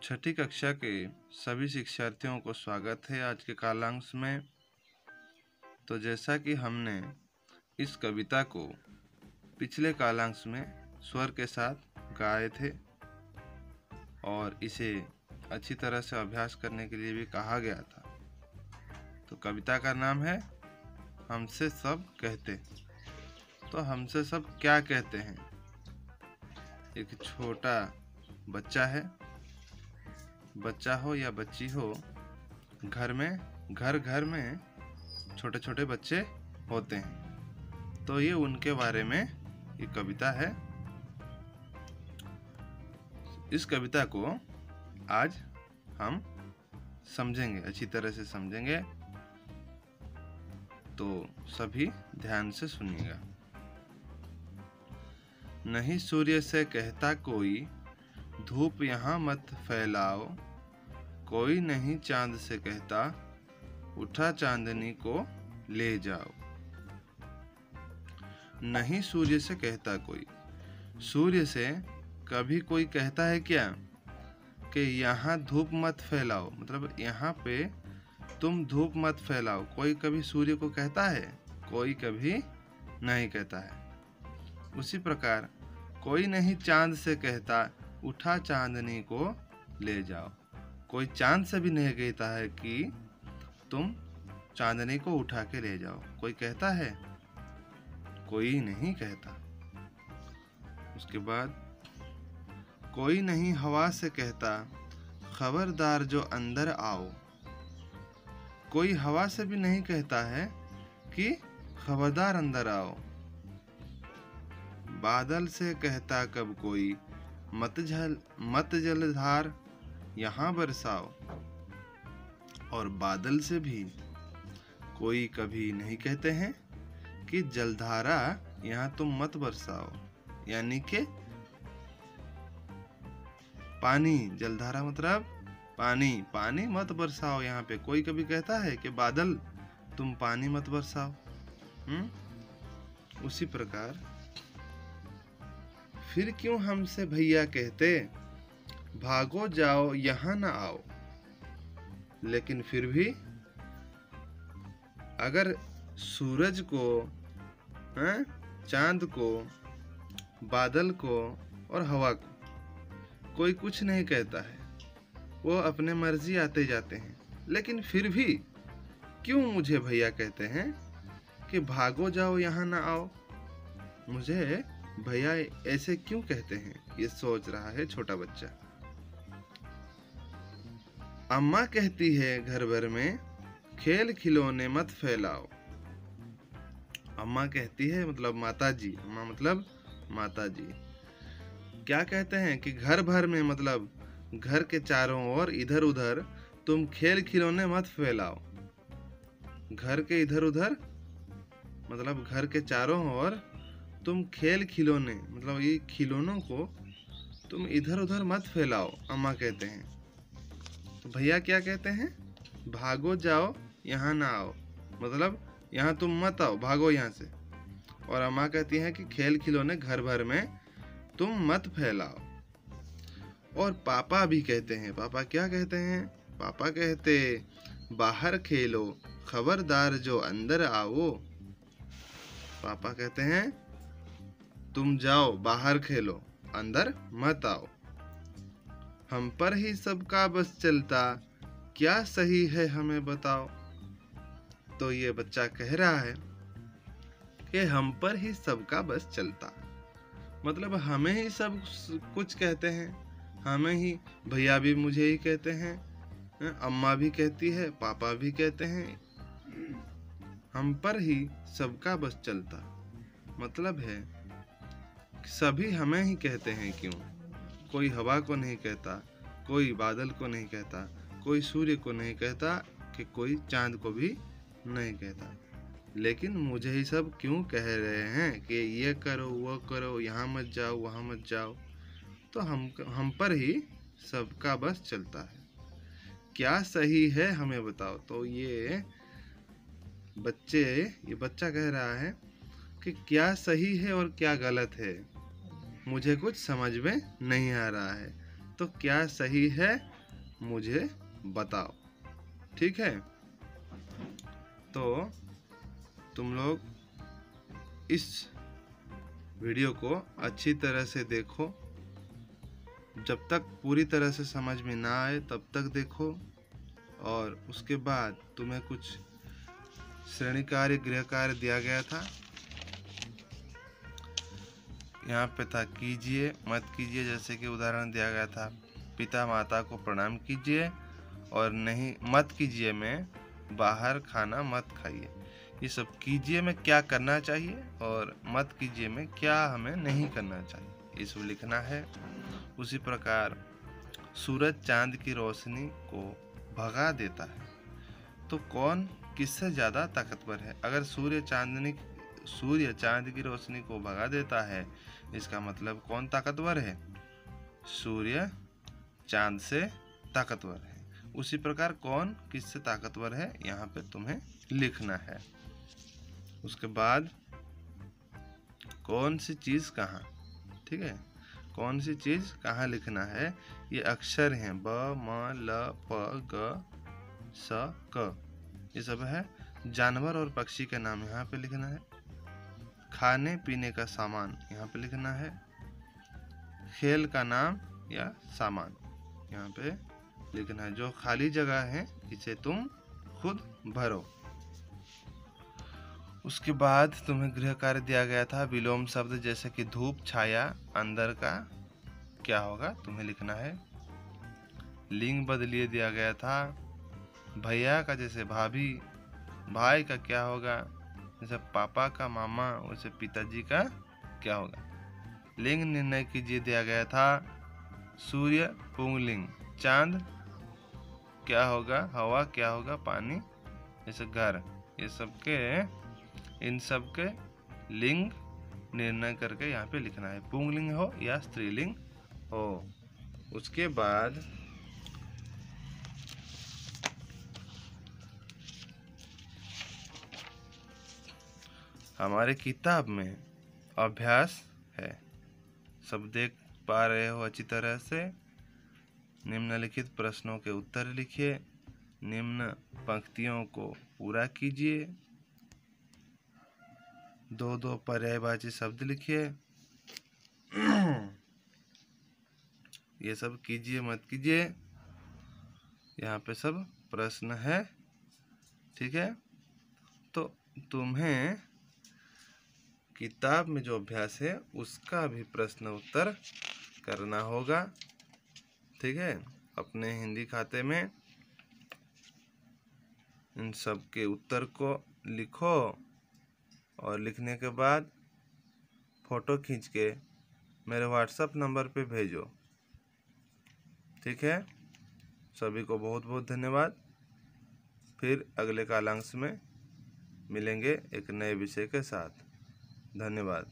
छठी कक्षा के सभी शिक्षार्थियों को स्वागत है आज के कालांश में। तो जैसा कि हमने इस कविता को पिछले कालांश में स्वर के साथ गाए थे और इसे अच्छी तरह से अभ्यास करने के लिए भी कहा गया था। तो कविता का नाम है हमसे सब कहते। तो हमसे सब क्या कहते हैं? एक छोटा बच्चा है, बच्चा हो या बच्ची हो, घर घर में छोटे छोटे बच्चे होते हैं। तो ये उनके बारे में ये कविता है। इस कविता को आज हम समझेंगे, अच्छी तरह से समझेंगे। तो सभी ध्यान से सुनिएगा। नहीं सूर्य से कहता कोई, धूप यहाँ मत फैलाओ। कोई नहीं चांद से कहता, उठा चांदनी को ले जाओ। नहीं सूर्य से कहता कोई। सूर्य से कभी कोई कहता है क्या कि यहाँ धूप मत फैलाओ, मतलब यहाँ पे तुम धूप मत फैलाओ। कोई कभी सूर्य को कहता है? कोई कभी नहीं कहता है। उसी प्रकार कोई नहीं चांद से कहता, उठा चांदनी को ले जाओ। कोई चांद से भी नहीं कहता है कि तुम चांदनी को उठा के ले जाओ। कोई कहता है? कोई नहीं कहता। उसके बाद कोई नहीं हवा से कहता, खबरदार जो अंदर आओ। कोई हवा से भी नहीं कहता है कि खबरदार अंदर आओ। बादल से कहता कब कोई, मत जलधार यहाँ बरसाओ। और बादल से भी कोई कभी नहीं कहते हैं कि जलधारा यहाँ तुम मत बरसाओ, यानी कि पानी, जलधारा मतलब पानी मत बरसाओ यहाँ पे। कोई कभी कहता है कि बादल तुम पानी मत बरसाओ। उसी प्रकार फिर क्यों हमसे भैया कहते, भागो जाओ यहाँ ना आओ। लेकिन फिर भी अगर सूरज को, चांद को, बादल को और हवा को कोई कुछ नहीं कहता है, वो अपने मर्जी आते जाते हैं, लेकिन फिर भी क्यों मुझे भैया कहते हैं कि भागो जाओ यहाँ ना आओ? मुझे भैया ऐसे क्यों कहते हैं? ये सोच रहा है छोटा बच्चा। अम्मा कहती है घर भर में, खेल खिलौने मत फैलाओ। अम्मा कहती है मतलब माता जी। अम्मा मतलब माता जी। क्या कहते हैं कि घर भर में मतलब घर के चारों ओर इधर उधर तुम खेल खिलौने मत फैलाओ। घर के इधर उधर मतलब घर के चारों ओर तुम खेल खिलौने, मतलब ये खिलौनों को तुम इधर उधर मत फैलाओ, अम्मा कहते हैं। तो भैया क्या कहते हैं? भागो जाओ यहाँ ना आओ, मतलब यहाँ तुम मत आओ, भागो यहाँ से। और अम्मा कहती हैं कि खेल खिलौने घर भर में तुम मत फैलाओ। और पापा भी कहते हैं। पापा क्या कहते हैं? पापा कहते, बाहर खेलो, खबरदार जो अंदर आओ। पापा कहते हैं तुम जाओ बाहर खेलो, अंदर मत आओ। हम पर ही सबका बस चलता, क्या सही है हमें बताओ। तो ये बच्चा कह रहा है कि हम पर ही सबका बस चलता, मतलब हमें ही सब कुछ कहते हैं, हमें ही, भैया भी मुझे ही कहते हैं, अम्मा भी कहती है, पापा भी कहते हैं, हम पर ही सबका बस चलता। मतलब है सभी हमें ही कहते हैं। क्यों? कोई हवा को नहीं कहता, कोई बादल को नहीं कहता, कोई सूर्य को नहीं कहता, कि कोई चांद को भी नहीं कहता, लेकिन मुझे ही सब क्यों कह रहे हैं कि ये करो वो करो, यहाँ मत जाओ वहाँ मत जाओ। तो हम पर ही सबका बस चलता है, क्या सही है हमें बताओ। तो ये बच्चा कह रहा है कि क्या सही है और क्या गलत है, मुझे कुछ समझ में नहीं आ रहा है। तो क्या सही है मुझे बताओ। ठीक है, तो तुम लोग इस वीडियो को अच्छी तरह से देखो। जब तक पूरी तरह से समझ में ना आए तब तक देखो, और उसके बाद तुम्हें कुछ श्रेणी कार्य, गृह कार्य दिया गया था। यहाँ पे था कीजिए मत कीजिए, जैसे कि उदाहरण दिया गया था पिता माता को प्रणाम कीजिए, और नहीं मत कीजिए में बाहर खाना मत खाइए। ये सब कीजिए में क्या करना चाहिए और मत कीजिए में क्या हमें नहीं करना चाहिए, ये सब लिखना है। उसी प्रकार सूरज चांद की रोशनी को भगा देता है, तो कौन किससे ज़्यादा ताकतवर है? अगर सूर्य चांद की रोशनी को भगा देता है, इसका मतलब कौन ताकतवर है? सूर्य चांद से ताकतवर है। उसी प्रकार कौन किससे ताकतवर है, यहाँ पे तुम्हें लिखना है। उसके बाद कौन सी चीज़ कहाँ, ठीक है, कौन सी चीज़ कहाँ लिखना है। ये अक्षर हैं ब, म, ल, प, ग, स, क, ये सब है। जानवर और पक्षी के नाम यहाँ पे लिखना है। खाने पीने का सामान यहाँ पे लिखना है। खेल का नाम या सामान यहाँ पे लिखना है। जो खाली जगह है इसे तुम खुद भरो। उसके बाद तुम्हें गृह कार्य दिया गया था विलोम शब्द, जैसे कि धूप, छाया, अंदर का क्या होगा तुम्हें लिखना है। लिंग बदलिए दिया गया था। भैया का जैसे भाभी, भाई का क्या होगा, जैसे पापा का मामा, वैसे पिताजी का क्या होगा। लिंग निर्णय कीजिए दिया गया था। सूर्य पुंगलिंग, चांद क्या होगा, हवा क्या होगा, पानी, जैसे घर। ये सबके, इन सब के लिंग निर्णय करके यहाँ पे लिखना है, पुंगलिंग हो या स्त्रीलिंग हो। उसके बाद हमारे किताब में अभ्यास है, सब देख पा रहे हो अच्छी तरह से। निम्नलिखित प्रश्नों के उत्तर लिखिए। निम्न पंक्तियों को पूरा कीजिए। 2-2 पर्यायवाची शब्द लिखिए। ये सब कीजिए मत कीजिए, यहाँ पे सब प्रश्न है। ठीक है, तो तुम्हें किताब में जो अभ्यास है उसका भी प्रश्न उत्तर करना होगा। ठीक है, अपने हिंदी खाते में इन सब के उत्तर को लिखो, और लिखने के बाद फ़ोटो खींच के मेरे व्हाट्सएप नंबर पे भेजो। ठीक है, सभी को बहुत बहुत धन्यवाद। फिर अगले कालांश में मिलेंगे एक नए विषय के साथ। धन्यवाद।